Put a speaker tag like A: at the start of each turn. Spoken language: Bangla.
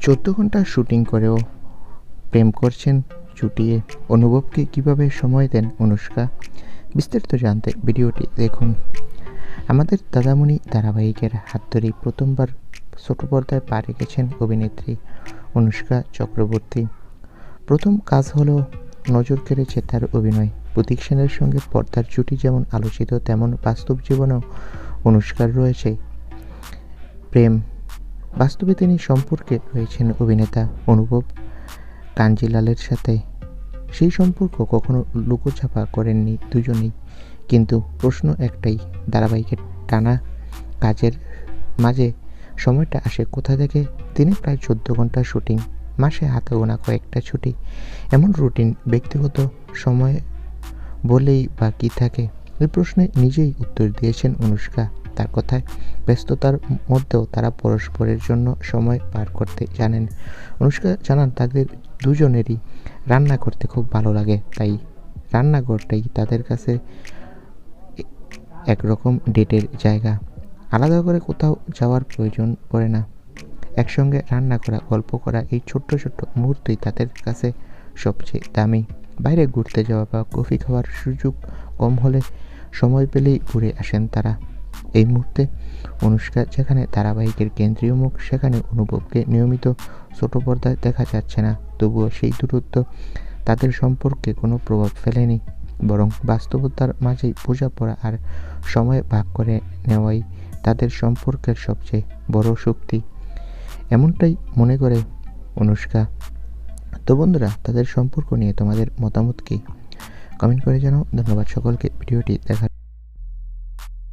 A: 14 ঘন্টা শুটিং করেও প্রেম করছেন চুটিয়ে। অনুভবকে কিভাবে সময় দেন অনুষ্কা? বিস্তারিত জানতে ভিডিওটি দেখুন। আমাদের দাদামণি ধারাবাহিকের হাত ধরেই প্রথমবার ছোট পর্দায় পা রেখেছেন অভিনেত্রী অনুষ্কা চক্রবর্তী। প্রথম কাজ হলো নজর কেড়েছে তার অভিনয়। প্রতীক সেনের সঙ্গে পর্দার জুটি যেমন আলোচিত, তেমন বাস্তব জীবনেও অনুষ্কার রয়েছে প্রেম। বাস্তবে তিনি সম্পর্কে রয়েছেন অভিনেতা অনুভব কাঞ্জিলালের সাথে। সেই সম্পর্ক কখনো লুকোছাপা করেননি দুজনেই। কিন্তু প্রশ্ন একটাই, ধারাবাহিকের টানা কাজের মাঝে সময়টা আসে কোথা থেকে? তিনি প্রায় 14 ঘন্টা শুটিং, মাসে হাতে গোনা কয়েকটা ছুটি। এমন রুটিন ব্যক্তিগত সময় বলেই বা কী থাকে? এই প্রশ্নে নিজেই উত্তর দিয়েছেন অনুষ্কা। তার কথায়, ব্যস্ততার মধ্যেও তারা পরস্পরের জন্য সময় পার করতে জানেন। অনুষ্কা জানান, তাদের দুজনেরই রান্না করতে খুব ভালো লাগে, তাই রান্নাঘরটাই তাদের কাছে একরকম ডেটের জায়গা। আলাদা করে কোথাও যাওয়ার প্রয়োজন পড়ে না। একসঙ্গে রান্না করা, গল্প করা, এই ছোট্ট ছোট্ট মুহূর্তই তাদের কাছে সবচেয়ে দামি। বাইরে ঘুরতে যাওয়া বা কফি খাওয়ার সুযোগ কম হলে সময় পেলেই ঘুরে আসেন তারা। এই মুহূর্তে অনুষ্কা যেখানে ধারাবাহিকের কেন্দ্রীয় মুখ, সেখানে অনুভবকে নিয়মিত ছোট পর্দায় দেখা যাচ্ছে না। তবুও সেই দূরত্ব তাদের সম্পর্কে কোনো প্রভাব ফেলেনি, বরং বাস্তবতার মাঝেই বোঝাপড়া আর সময় ভাগ করে নেওয়াই তাদের সম্পর্কের সবচেয়ে বড় শক্তি। এমনটাই মনে করে অনুষ্কা। তো বন্ধুরা, তাদের সম্পর্ক নিয়ে তোমাদের মতামত কি? কমেন্ট করে জানাও। ধন্যবাদ সকলকে ভিডিওটি দেখার।